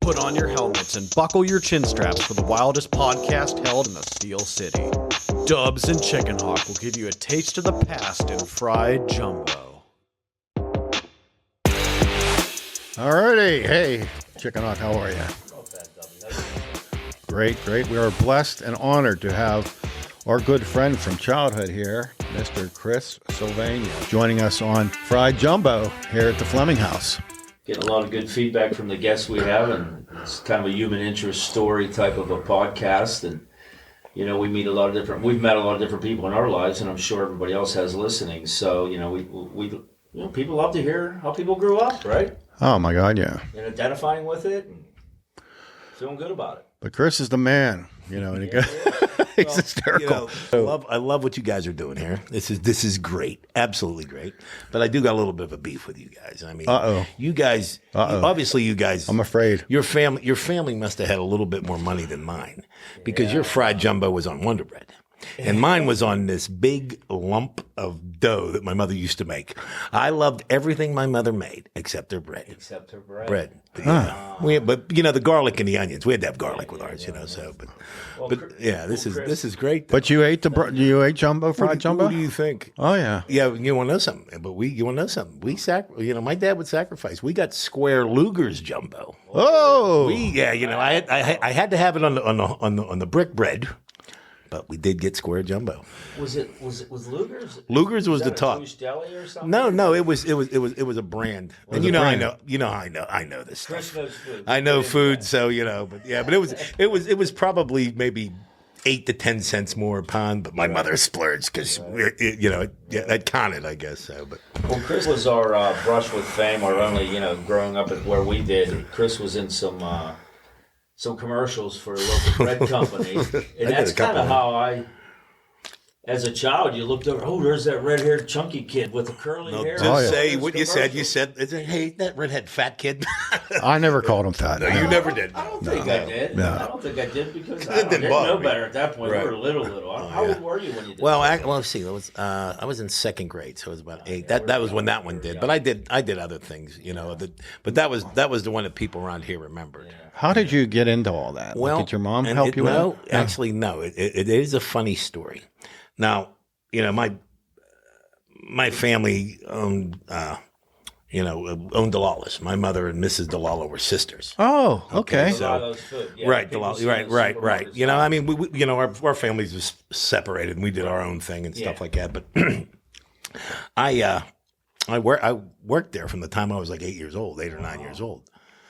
Put on your helmets and buckle your chin straps for the wildest podcast held in the Steel City. Dubs and Chickenhawk will give you a taste of the past in fried jumbo. Alrighty, hey, Chickenhawk, how are you? Great. We are blessed and honored to have our good friend from childhood here, Mr. Chris Sylvania, joining us on Fried Jumbo here at the Fleming House. Getting a lot of good feedback from the guests we have, and it's kind of a human interest story type of a podcast. And we've met a lot of different people in our lives, and I'm sure everybody else has listening. So we people love to hear how people grew up, right? Oh my God, yeah. And identifying with it and feeling good about it. But Chris is the man, and he's hysterical. I love what you guys are doing here. This is great, absolutely great. But I do got a little bit of a beef with you guys. I mean, you guys, obviously, you guys. I'm afraid your family must have had a little bit more money than mine, because your fried jumbo was on Wonder Bread. And mine was on this big lump of dough that my mother used to make. I loved everything my mother made except her bread. Except her bread. But the garlic and the onions. We had to have garlic with ours, this is great. But you ate jumbo, fried jumbo? What do you think? Oh yeah. Yeah, you want to know something? You want to know something? My dad would sacrifice. We got square Luger's jumbo. Oh. I had to have it on the brick bread. But we did get square jumbo. Was Luger's? Luger's was the top. Deli or something? No, it was a brand. And I know this stuff. Chris knows food. I know food, so but it was probably maybe 8 to 10 cents more a pound. But my mother splurged because that counted, I guess so. But Chris was our brush with fame, or only growing up at where we did. Chris was in some commercials for a local bread company. And that's kind of how as a child, you looked over, there's that red-haired chunky kid with the curly hair. Just say what you said. You said, hey, that redhead fat kid. I never called him fat. No, you never did. I don't think I did. No. I don't think I did because I didn't know better at that point. Right. We were little. How old were you when you did Let's see. I was in second grade, so it was about 8. That was when that one did. But I did other things, but that was the one that people around here remembered. Yeah. How did you get into all that? Well, did your mom help you? No, actually, no. It is a funny story. Now, my family owned Delalas. My mother and Mrs. Delala were sisters. Oh, okay. Right. I mean, we our families was separated, and we did our own thing and stuff like that. But I worked there from the time I was like 8 years old, 8 or 9 years old.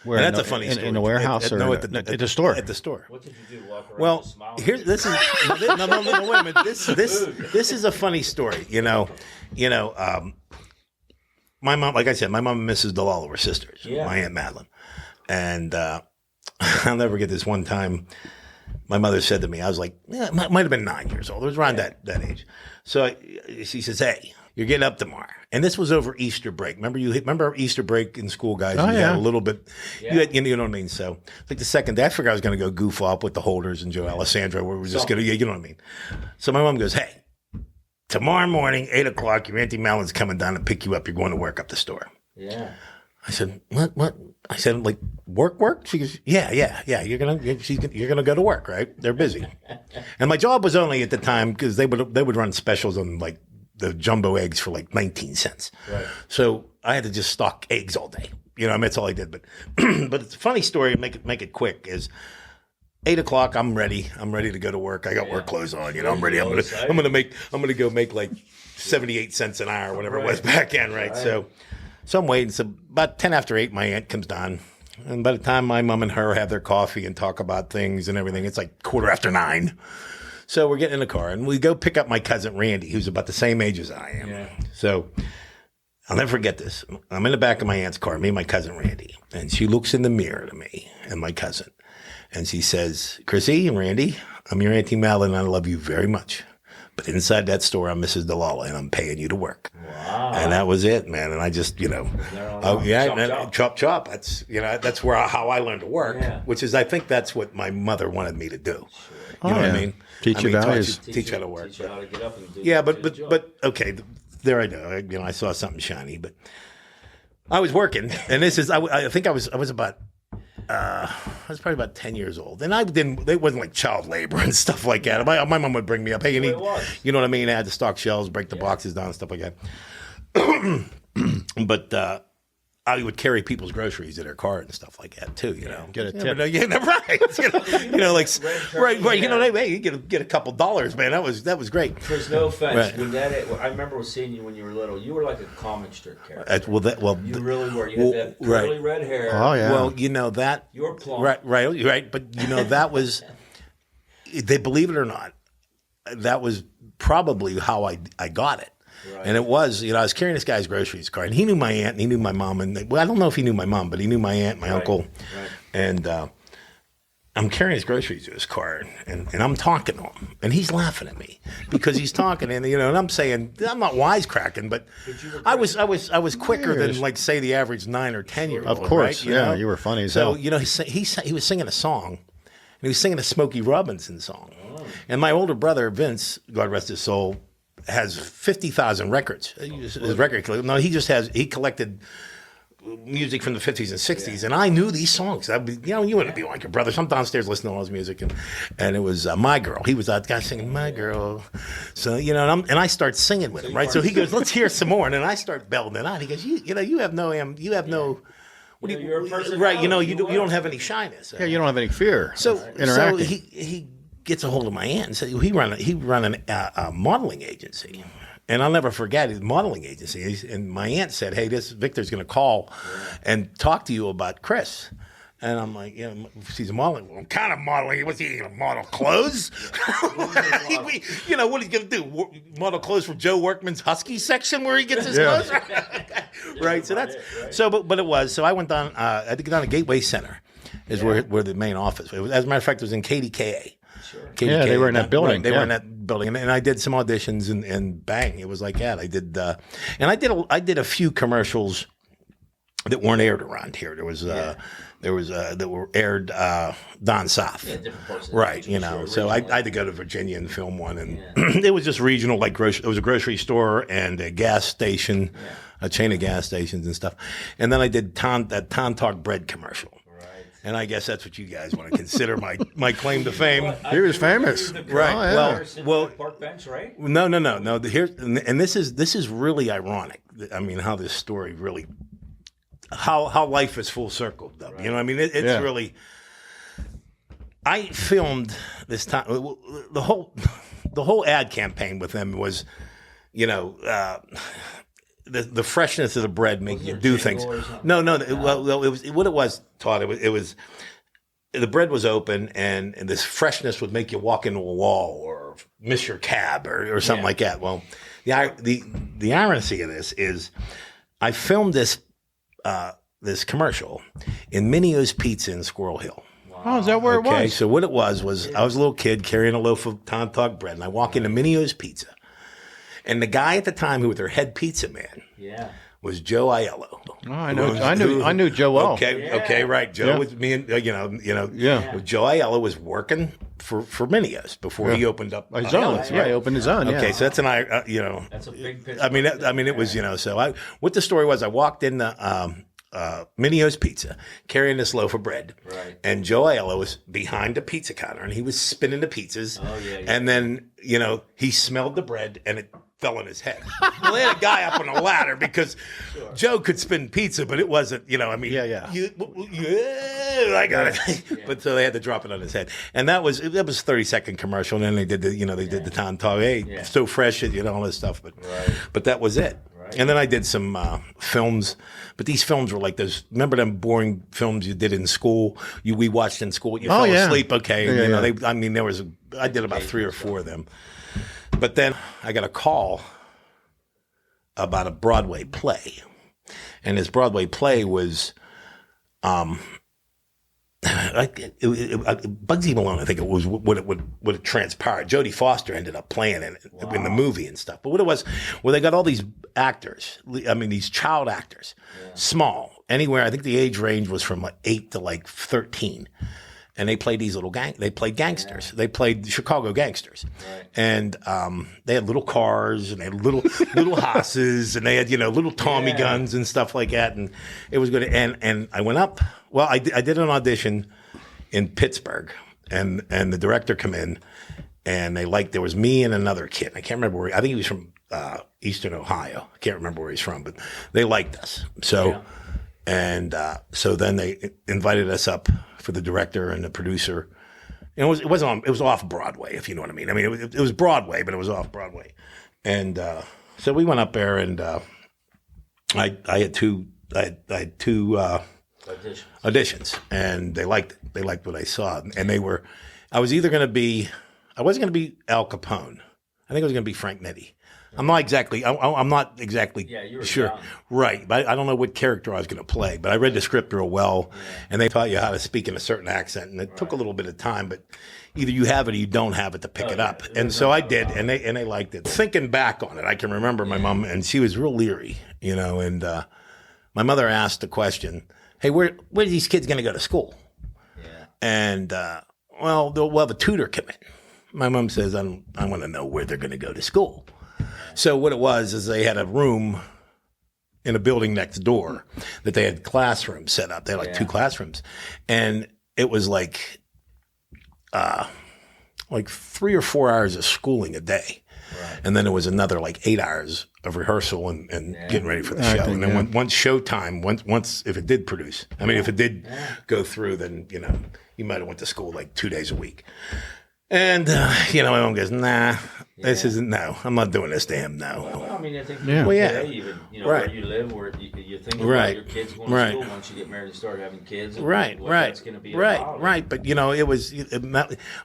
Where, and that's a funny story. In the warehouse or at the store? At the store. What did you do? Walk around well, and smile? this is no, wait a minute. This is a funny story. My mom, like I said, my mom and Mrs. Delala were sisters. Yeah. My Aunt Madeline, and I'll never get this. One time, my mother said to me, I was like, might have been 9 years old. It was around that age. So she says, "Hey, you're getting up tomorrow." And this was over Easter break. Remember Easter break in school, guys? Oh, you yeah. had a little bit. Yeah. You know what I mean? So, like the second day, I figured I was going to go goof off with the Holders and Joe Alessandro, where we were just going to, you know what I mean? So my mom goes, "Hey, tomorrow morning, 8 o'clock, your Auntie Madeleine's coming down to pick you up. You're going to work up the store." Yeah. I said, "What?" I said, "Like work?" She goes, "Yeah. You're gonna go to work, right? They're busy." And my job was only at the time because they would run specials on like the jumbo eggs for like 19 cents. Right. So I had to just stock eggs all day. That's all I did. But but it's a funny story. Make it quick. Is 8 o'clock. I'm ready. I'm ready to go to work. I got work clothes on. I'm ready. I'm gonna go make like 78 cents an hour, whatever it was back then, right? So I'm waiting. So about 10 after 8, my aunt comes down. And by the time my mom and her have their coffee and talk about things and everything, it's like 9:15. So we're getting in the car and we go pick up my cousin Randy, who's about the same age as I am. Yeah. So I'll never forget this. I'm in the back of my aunt's car, me and my cousin Randy, and she looks in the mirror to me and my cousin, and she says, "Chrissy and Randy, I'm your Auntie Madeline and I love you very much. But inside that store, I'm Mrs. Delala and I'm paying you to work." Wow. And that was it, man. And I just, chop. That's how I learned to work, which is, I think that's what my mother wanted me to do. You know what I mean? Teach you values. Teach how to work. Teach you how to get up and do but okay, there I go. I saw something shiny, but I was working, and this is I think I was about I was probably about 10 years old, and it wasn't like child labor and stuff like that. My mom would bring me up, hey, you know what I mean? I had to stock shelves, break the boxes down, and stuff like that. But I would carry people's groceries in their car and stuff like that too. You know, get a tip. Right? Like right. You know, hey, you get a couple dollars, man. That was great. There's no offense. Right. When I remember seeing you when you were little. You were like a comic strip character. You really were. You had that curly red hair. Oh yeah. Well, you know that. You were plump. Right. But you know that was. They believe it or not, that was probably how I got it. Right. And it was, I was carrying this guy's groceries car, and he knew my aunt, and he knew my mom, and I don't know if he knew my mom, but he knew my aunt, my uncle, and I'm carrying his groceries to his car, and I'm talking to him, and he's laughing at me because he's talking, and and I'm saying I'm not wisecracking, but I was quicker than like say the average 9 or 10 year old. Of course, right? you were funny as hell. So he was singing a song, and he was singing a Smokey Robinson song, and my older brother Vince, God rest his soul, has 50,000 records. His record. No, he collected music from the 50s and 60s, and I knew these songs. You wouldn't be like your brother. So I'm downstairs listening to all his music, and it was My Girl. He was that guy singing My Girl. So and I start singing with him, right? So he goes, let's hear some more, and then I start belting it out. He goes, you have no. What do you're a person, right? You don't have any shyness. Yeah, you don't have any fear. So interacting. He gets a hold of my aunt and said he run a modeling agency, and I'll never forget his modeling agency. And my aunt said, "Hey, this Victor's going to call and talk to you about Chris." And I'm like, she's a modeling. Well, what kind of modeling? What's he going to model clothes? What he's going to do? Model clothes for Joe Workman's Husky section where he gets his clothes? Right. So that's but it was. So I went down. I had to get down to Gateway Center, is where the main office. As a matter of fact, it was in KDKA. Sure. Yeah, they were in that building. Right, they were in that building, and I did some auditions, and bang, it was like that. I did, and I did a few commercials that weren't aired around here. There was that were aired down south. Yeah, different parts of the right? country, So I had to go to Virginia and film one, and it was just regional, like it was a grocery store and a gas station, a chain of gas stations and stuff. And then I did that Talk bread commercial. And I guess that's what you guys want to consider my claim to fame. He was famous, right? Well, park bench, right? No. Here, and this is really ironic. I mean, how this story really, how life is full circle. Though. Right. You know, what I mean, it's really. I filmed this time. The whole ad campaign with them was, the freshness of the bread making you do things. No. Well, it was what it was. Todd. It was the bread was open, and this freshness would make you walk into a wall or miss your cab or something like that. Well, the irony of this is, I filmed this commercial in Minio's Pizza in Squirrel Hill. Oh, is that where it was? Okay, so what it was I was a little kid carrying a loaf of Talk bread, and I walk into Minio's Pizza. And the guy at the time who was their head pizza man was Joe Aiello. Oh, I knew Joe O. Okay, right. Joe was me and Joe Aiello was working for Minio's before he opened up his own. He opened his own. Okay, so that's that's a big picture. I mean, it was So what the story was, I walked in Minio's Pizza carrying this loaf of bread, and Joe Aiello was behind the pizza counter, and he was spinning the pizzas. And then he smelled the bread, and it fell on his head. Well, they had a guy up on a ladder because Joe could spin pizza, but it wasn't, I got it. But so they had to drop it on his head. And that was 30-second commercial. And then they did the Talk, hey, so fresh, all this stuff. But that was it. Right. And then I did some films, but these films were like those. Remember them boring films you did in school? We watched in school. You fell asleep. Okay, I did about 3 or 4 of them. But then I got a call about a Broadway play, and this Broadway play was, Bugsy Malone. I think it was what it transpired. Jodie Foster ended up playing in it in the movie and stuff. But what it was, they got all these actors. I mean, these child actors, small, anywhere. I think the age range was from 8 to 13. and they played these little they played gangsters. They played Chicago gangsters. Right. And they had little cars, and they had little hosses, and they had, little Tommy guns and stuff like that. And it was good. And I went up. Well, I did an audition in Pittsburgh, and the director come in, and there was me and another kid. I can't remember where. I think he was from Eastern Ohio. I can't remember where he's from, but they liked us. So, so then they invited us up for the director and the producer. And it was off Broadway, if you know what I mean. I mean, it was Broadway, but it was off Broadway. And so we went up there, and I had two auditions, and they liked it. They liked what I saw, and I wasn't going to be Al Capone. I think I was going to be Frank Nitti. I'm not exactly sure. Young. Right. But I don't know what character I was going to play, but I read the script real well, and they taught you how to speak in a certain accent, and it took a little bit of time, but either you have it or you don't have it to pick it up. And so I did, and they liked it. Thinking back on it, I can remember my mom, and she was real leery, and my mother asked the question, hey, where are these kids going to go to school? Yeah. And, we'll have a tutor come in. My mom says, I want to know where they're going to go to school. So what it was is they had a room in a building next door that they had classrooms set up. They had 2 classrooms. And it was like 3 or 4 hours of schooling a day. Right. And then there was another 8 hours of rehearsal and getting ready for the show. And then once showtime, once if it did produce, if it did go through, then, you might have went to school 2 days a week. And, my mom goes, nah, this isn't, no, I'm not doing this to him, no. Well, I think today, even, right. where you live, where you think about your kids going to school once you get married and start having kids. And what that's going to be about. Right. But,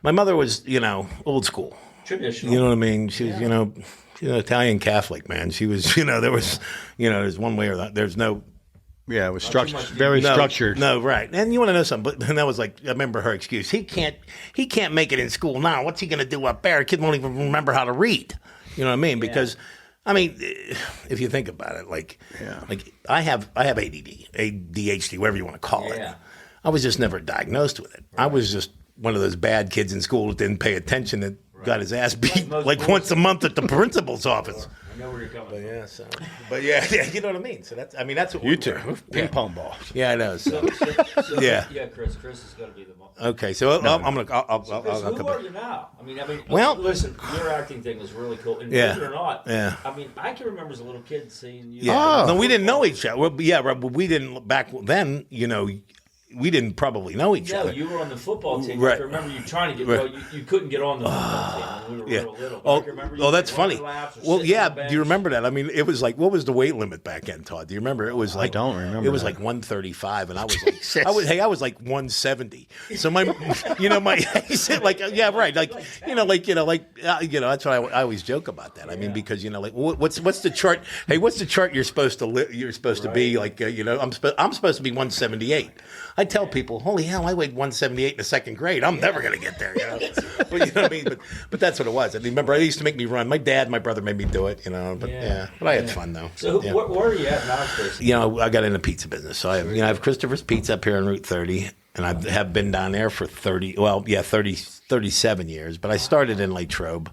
my mother was, old school. Traditional. You know what I mean? She was, she's an Italian Catholic, man. She was, there was, there's one way or that. There's no. Yeah, it was structured, very structured. No, right. And you want to know something? But that was I remember her excuse. He can't make it in school now. What's he going to do up there? A kid won't even remember how to read. You know what I mean? Because, if you think about it, I have ADD, ADHD, whatever you want to call it. I was just never diagnosed with it. Right. I was just one of those bad kids in school that didn't pay attention, that got his ass beat once a month at the principal's office. I know where you're coming from. You know what I mean. So that's what you two ping pong balls. Yeah, I know. So, yeah, Chris is going to be the one. Okay, so I'm gonna. I'll who are you now? Well, listen, your acting thing was really cool. And believe it or not, I can remember as a little kid seeing you. Yeah, no, we didn't know each other. Well, we didn't back then. We didn't probably know each other. No, you were on the football team. Right. I remember you trying to get you couldn't get on the football team when we were real little. I remember you that's funny. Well, yeah, do you remember that? It was what was the weight limit back then, Todd? Do you remember? It was I don't remember. It was 135, and I was I was 170. So my he said right, that's what I always joke about that. Because what's the chart? Hey, what's the chart you're supposed to be I'm supposed to be 178. I tell people, holy hell, I weighed 178 in the second grade. I'm never going to get there, But you know what I mean? But that's what it was. Remember, they used to make me run. My dad, my brother made me do it, But I had fun, though. So where are you at now, Chris? I got in the pizza business. So I have Christopher's Pizza up here on Route 30, and I have been down there for 37 years. But I started in Latrobe.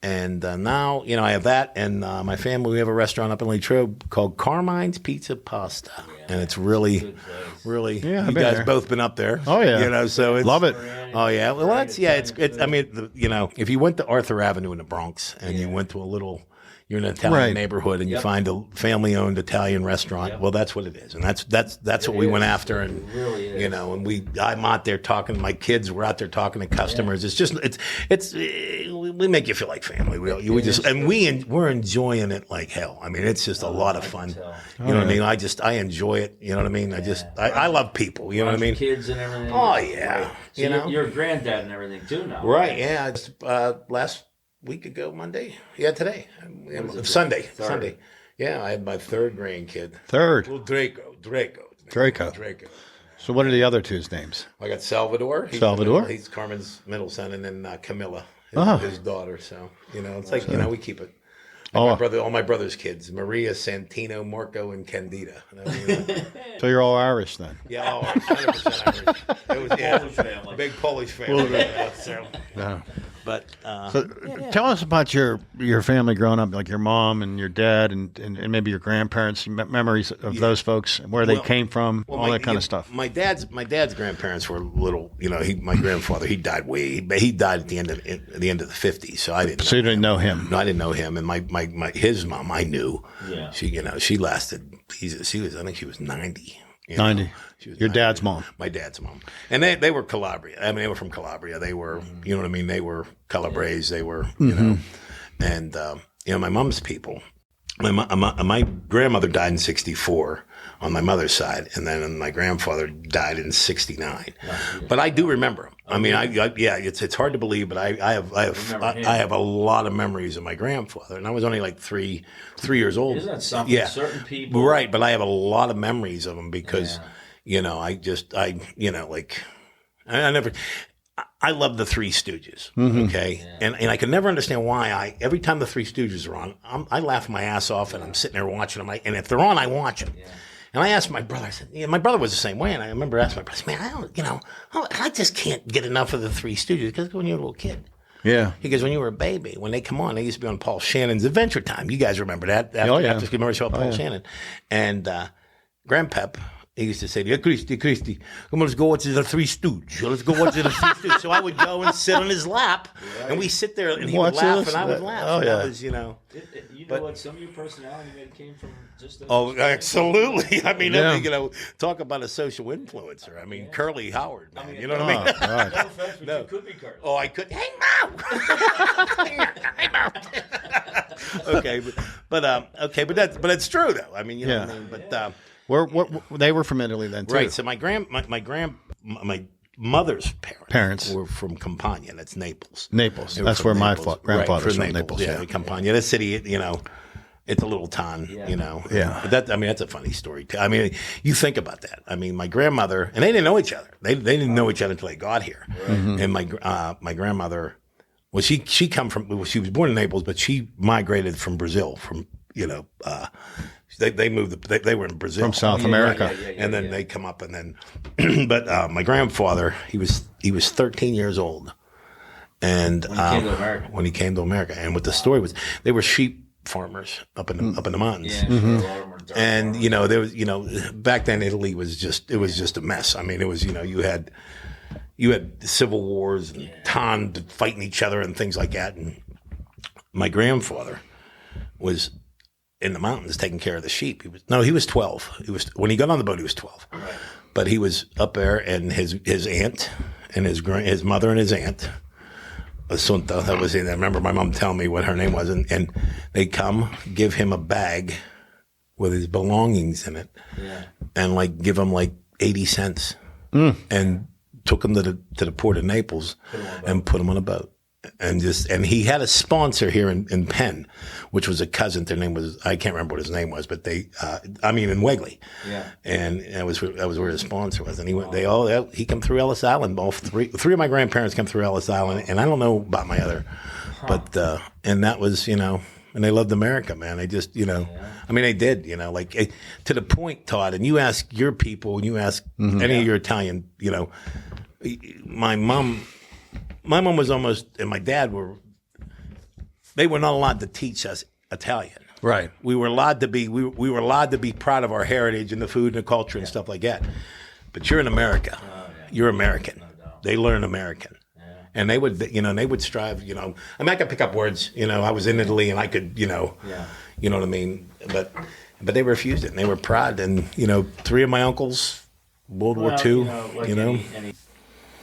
And now, I have that, and my family, we have a restaurant up in Latrobe called Carmine's Pizza Pasta, and it's really. You guys both been up there. Oh yeah, so it's, love it. Oh yeah, well it's if you went to Arthur Avenue in the Bronx and you went to you're in an Italian neighborhood and you find a family-owned Italian restaurant. Well, that's what it is, and that's what we went after, and it really is. And I'm out there talking to my kids. We're out there talking to customers. It's just we make you feel like family. We're enjoying it like hell. It's just a lot of fun. You know what I mean? I enjoy it. You know what I mean? I love people. You know what I mean? Kids and everything. Oh yeah. Right. So you're a granddad and everything too now. Right. Yeah. It's last week ago, Monday. Yeah, today. Sunday. Yeah, I had my third grandkid. Third. Well, Draco. So what are the other two's names? I got Salvador. He's Carmen's middle son, and then Camilla, his daughter. So, it's we keep it. All my brother's kids: Maria, Santino, Marco, and Candida. So you're all Irish then? Yeah, all 100% Irish. It was Polish family. big Polish family. Yeah. But Tell us about your family growing up, like your mom and your dad, and maybe your grandparents, memories of those folks, where they came from, all that kind of stuff. My dad's grandparents were little. My grandfather, he died he died at the end of the 50s. So I didn't. So you didn't know him? No, I didn't know him. And his mom, I knew. Yeah. She lasted. I think she was 90. 90. Your 90. dad's mom. My dad's mom. And they were Calabria. I mean, they were from Calabria. They were, you know what I mean? They were Calabrese. They were, you know. And, my mom's people. My grandmother died in 1964 on my mother's side. And then my grandfather died in 1969. But I do remember him. I mean, it's hard to believe, but I have a lot of memories of my grandfather. And I was only like three years old. Isn't that something? Yeah. Certain people. Right. But I have a lot of memories of him because, I love the Three Stooges, okay? Yeah. And I could never understand why every time the Three Stooges are on, I laugh my ass off and I'm sitting there watching them. And if they're on, I watch them. Yeah. And I asked my brother, I said, my brother was the same way. And I remember asking my brother, man, I just can't get enough of the Three Stooges because when you're a little kid. Yeah. He goes, when you were a baby, when they come on, they used to be on Paul Shannon's Adventure Time. You guys remember that? After commercial Paul Shannon. And Grandpep, he used to say, Christy, come on, let's go watch the Three Stooges. Let's go watch the Three Stooges. So I would go and sit on his lap, and we sit there, and he would laugh, and I would laugh. Oh, yeah. That was, what some of your personality maybe came from just those. Oh, absolutely. I mean, talk about a social influencer. I mean, Curly Howard, man. You know what I mean? Right. No offense, but you could be Curly. Oh, I could. Hey, Mo! Okay, but that's true though. I mean, you know what I mean. But they were from Italy then too. Right. So my mother's parents were from Campania. That's Naples. Naples. That's where my grandfather's from. Naples. Yeah, Campania. The city. It's a little town. Yeah. Yeah. But that's a funny story too. I mean, you think about that. I mean, my grandmother and they didn't know each other. They didn't know each other until they got here. Right. And my grandmother. Well, she was born in Naples, but she migrated from Brazil. They moved. They were in Brazil from South America, and then they come up, and then. But my grandfather, he was 13 years old, and when he came to America, and what the story was, they were sheep farmers up in the mountains. Yeah, and there was back then Italy was just a mess. I mean, it was you had civil wars and towns fighting each other and things like that. And my grandfather was in the mountains taking care of the sheep. He was 12. When he got on the boat, he was 12. Right. But he was up there, and his aunt and his mother and his aunt, Assunta, that was in. I remember my mom telling me what her name was, and they come give him a bag with his belongings in it, and give him 80 cents, and took him to the port of Naples and put him on a boat. And he had a sponsor here in Penn, which was a cousin. Their name was, I can't remember what his name was, but in Wegley. Yeah. And that was where his sponsor was. And he came through Ellis Island. Both three of my grandparents came through Ellis Island, and I don't know about my other, but and that was, and they loved America, man. They just, I mean, they did, to the point, Todd, and you ask your people, and you ask any of your Italian, my mom was almost, and my dad they were not allowed to teach us Italian. Right. We were allowed to be, we were allowed to be proud of our heritage and the food and the culture and stuff like that. But you're in America. You're American. They learn American. And they would strive, I mean, I could pick up words, I was in Italy and I could, you know what I mean? But they refused it and they were proud. And, three of my uncles, World War II,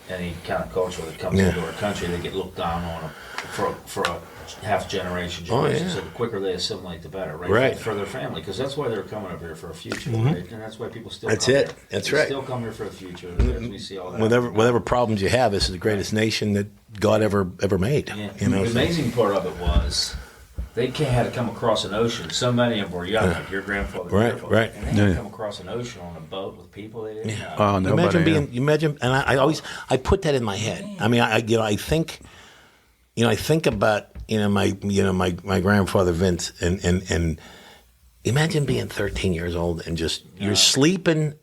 Any kind of culture that comes into our country, they get looked down on for a half generation. So the quicker they assimilate, the better, right? For their family, because that's why they're coming up here for a future, right? And that's why people still. That's come it. Here. That's they right. Still come here for the future. As we see all that. Whatever problems you have, this is the greatest nation that God ever made. Yeah. The amazing part of it was they had to come across an ocean. So many of them were young, like your grandfather, right. And they had to come across an ocean on a boat with people they didn't know. Oh, nobody. You imagine, and I put that in my head. I mean, I think about my grandfather Vince, and imagine being 13 years old and just you're sleeping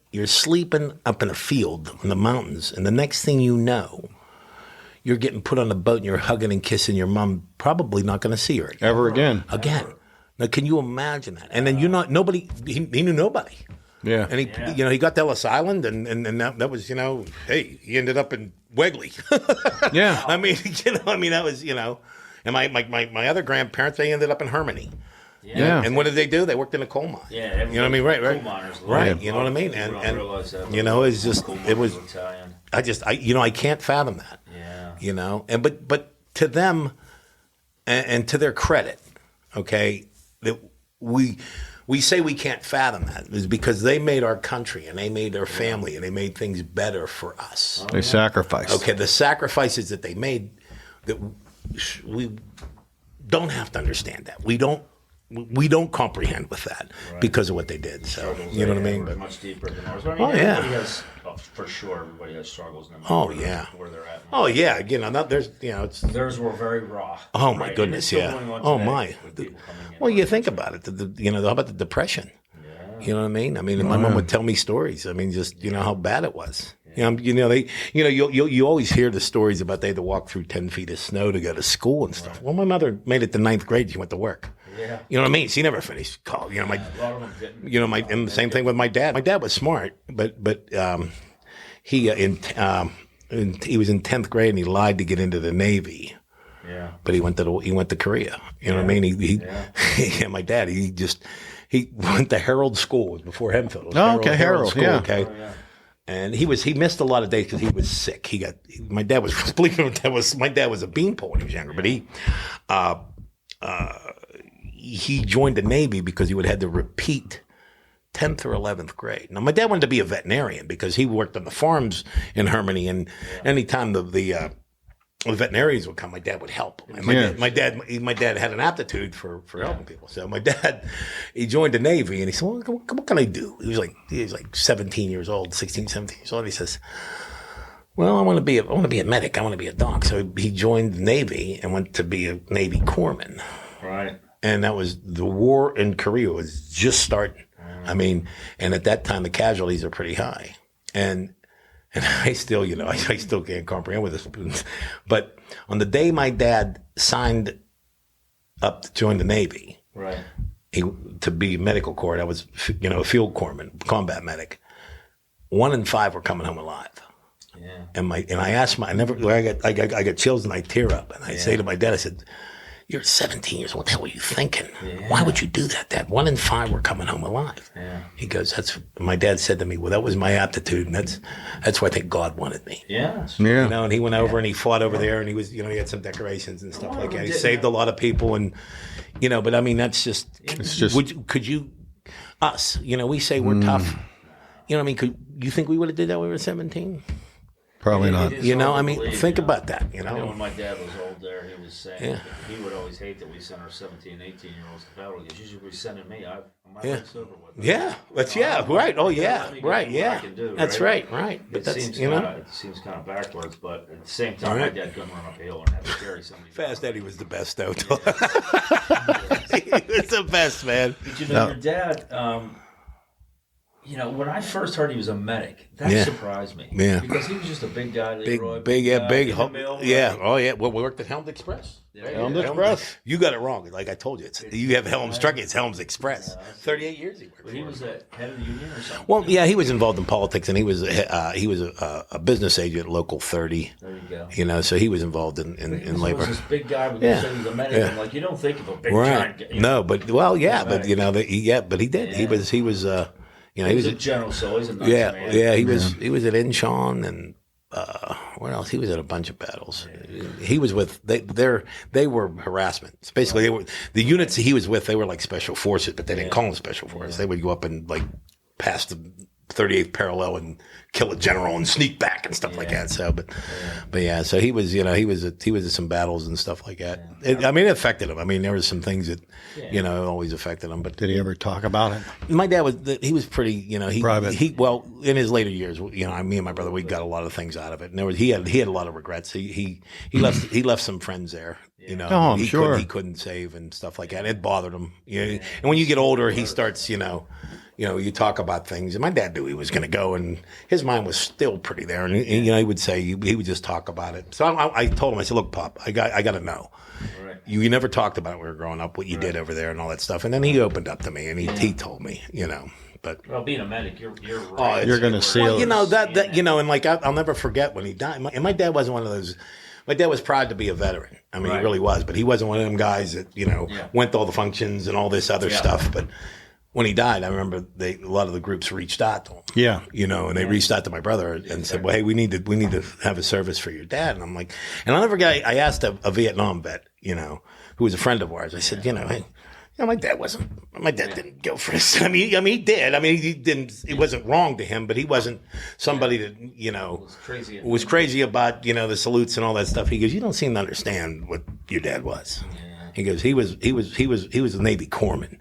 up in a field in the mountains, and the next thing you know, you're getting put on a boat and you're hugging and kissing your mom, probably not going to see her Ever again. Now, can you imagine that? And then he knew nobody. Yeah. And he got to Ellis Island, and that was, hey, he ended up in Wegley. Yeah. I mean, that was, and my other grandparents, they ended up in Harmony. Yeah. And what did they do? They worked in a coal mine. Yeah. You know what I mean? Right. Coal miners. Right. You know what I mean? And it's just, it was, Italian. I can't fathom that. Yeah. And but to them, and to their credit, okay, that we say we can't fathom that is because they made our country and they made their family and they made things better for us. They sacrificed. Okay, the sacrifices that they made, that we don't have to understand that. We don't comprehend with that because of what they did. So you know what I mean? But much deeper than ours. I mean, everybody has, for sure, everybody has struggles. No matter where they're at. Oh yeah, it's theirs were very raw. Oh my goodness, yeah. Oh my. Well, you think about it. How about the Depression? Yeah. You know what I mean? My mom would tell me stories. Just how bad it was. Yeah. You always hear the stories about they had to walk through 10 feet of snow to go to school and stuff. Right. Well, my mother made it to 9th grade. She went to work. Yeah. You know what I mean? She never finished college. A lot of them didn't. And the same thing with my dad. My dad was smart, but he was in 10th grade and he lied to get into the Navy. Yeah. But he went to Korea. You know what I mean? My dad, he went to Herald School. It was before Hemphill. Herald School. Yeah. Okay. Oh, yeah. And he missed a lot of days because he was sick. My dad was a beanpole when he was younger, but he joined the Navy because he would have had to repeat 10th or 11th grade. Now, my dad wanted to be a veterinarian because he worked on the farms in Harmony, and anytime the veterinarians would come, my dad would help. And my dad had an aptitude for helping people. So my dad, he joined the Navy, and he said, well, what can I do? He was like 17 years old, 16, 17 years old. He says, well, I want to be a medic. I want to be a doc. So he joined the Navy and went to be a Navy corpsman. Right. And that was the war in Korea was just starting. And at that time, the casualties are pretty high. And I still, I still can't comprehend with this. But on the day my dad signed up to join the Navy, right, to be medical corps, I was, a field corpsman, combat medic. 1 in 5 were coming home alive. Yeah. And I asked I got chills and I tear up. And I say to my dad, I said, you're 17 years old. What the hell were you thinking? Yeah. Why would you do that, Dad? 1 in 5 were coming home alive. Yeah. He goes, my dad said to me, well, that was my aptitude. And that's why I think God wanted me. Yeah. And he went over and he fought over there and he was, he had some decorations and stuff like that. He saved a lot of people and, but that's just, could you, us, we say we're tough. Could you think we would have did that when we were 17? Probably not. Think about that. When my dad was old there, he was saying he would always hate that we sent our 17, 18-year-olds to battle because usually we're sending me. I'm over with them. Yeah. Right. Oh, yeah. Right. Yeah. That's right. But it seems kind of backwards, but at the same time, my dad couldn't run up a hill and have to carry somebody. Fast Eddie was the best, though. He was the best, man. But your dad. When I first heard he was a medic, that surprised me. Yeah. Because he was just a big guy. Big. Oh, yeah. Well, we worked at Helms Express. Helms Express. You got it wrong. Like I told you, you have Helms Trucking. It's Helms Express. 38 years he worked. But he was the head of the union or something. Well, yeah, he was involved in politics, and he was a business agent at Local 30. There you go. So he was involved in labor. He was this big guy, but you said he was a medic. Yeah. Like you don't think of a big giant guy. No, but but he did. Yeah. He was. He was a general, so he's a nice man. Yeah, he was at Incheon and where else? He was at a bunch of battles. Yeah. He was with they were harassment. It's basically, they were the units he was with. They were like special forces, but they didn't call them special forces. They would go up and like pass the 38th parallel and kill a general and sneak back and stuff like that. So, but yeah, so he was, he was at some battles and stuff like that. It affected him. I mean, there was some things that, always affected him. But Did he ever talk about it? my dad he was pretty, Private. well, in his later years, me and my brother, we got a lot of things out of it. And he had a lot of regrets. He left some friends there. I'm sure. He couldn't save and stuff like that. It bothered him. And when you get older, he starts, you talk about things. And my dad knew he was going to go, and his mind was still pretty there. And he would say he would just talk about it. So I told him, I said, "Look, Pop, I got to know. Right. You never talked about it when we were growing up, what you did over there and all that stuff." And then he opened up to me, and he told me, But well, being a medic, you're right. You're going to seal. Well, and like I'll never forget when he died. And my dad wasn't one of those. My dad was proud to be a veteran. I mean, he really was. But he wasn't one of them guys that went to all the functions and all this other stuff. But when he died, I remember a lot of the groups reached out to him. Yeah. And they reached out to my brother and said, "Well, hey, we need to have a service for your dad." And I'm like, and I'll never forget. I asked a Vietnam vet, who was a friend of ours. I said, hey. My dad didn't go for this. I mean, he did. I mean, he didn't. It wasn't wrong to him, but he wasn't somebody that was crazy about the salutes and all that stuff. He goes, "You don't seem to understand what your dad was." Yeah. He goes, he was a Navy corpsman.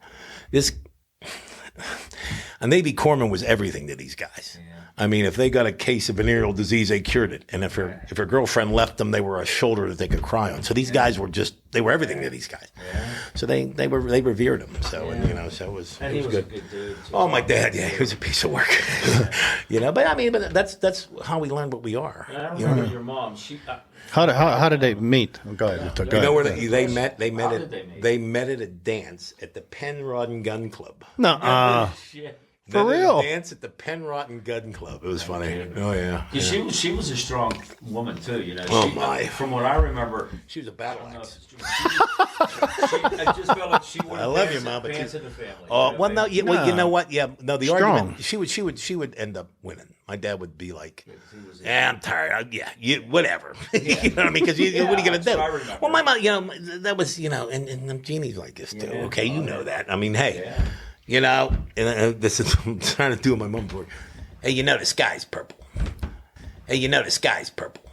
A Navy corpsman was everything to these guys. Yeah. I mean, if they got a case of venereal disease, they cured it. And if her girlfriend left them, they were a shoulder that they could cry on. So these guys were they were everything to these guys. Yeah. So they revered him. So so it was and it was he was good. a good dude. Oh, my dad, he was a piece of work. But that's how we learn what we are. And I remember your mom. How did they meet? Oh, go ahead. Go ahead. Where they met? They met at a dance at the Penrod and Gun Club. No, for real? A dance at the Penrod and Gun Club. It was funny. Oh yeah. She was a strong woman too. From what I remember, she was a battle axe. I just felt like she wanted. I love you, Mom, but pants in the family. Oh well, no. You know what? Yeah, no. The Strong. argument. She would end up winning. My dad would be like, "I'm tired. Whatever." You know what I mean? Because what are you gonna do? Well, my mom, that was, and Jeannie's like this too. Okay, you know that. I mean, hey. And this is I'm trying to do my mom for. Hey, the sky's purple. Hey, the sky's purple.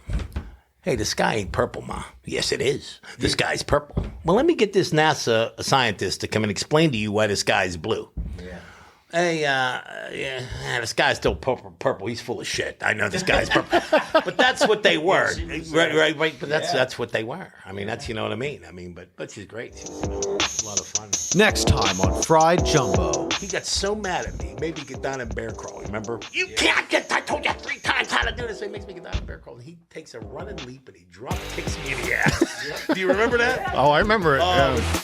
Hey, the sky ain't purple, Ma. Yes, it is. The sky's purple. Well, let me get this NASA scientist to come and explain to you why the sky's blue. Yeah. Hey, the sky's still purple. He's full of shit. I know this guy's purple. But that's what they were. Right. But that's what they were. I mean, that's, what I mean. I mean, but she's great. She was a lot of fun. Next time on Fried Jumbo. He got so mad at me. He made me get down in bear crawl. Remember? You can't get. I told you 3 times how to do this. So he makes me get down in bear crawl. And he takes a running leap and he drop kicks me in the ass. Do you remember that? Oh, I remember it. Oh, Yeah. it was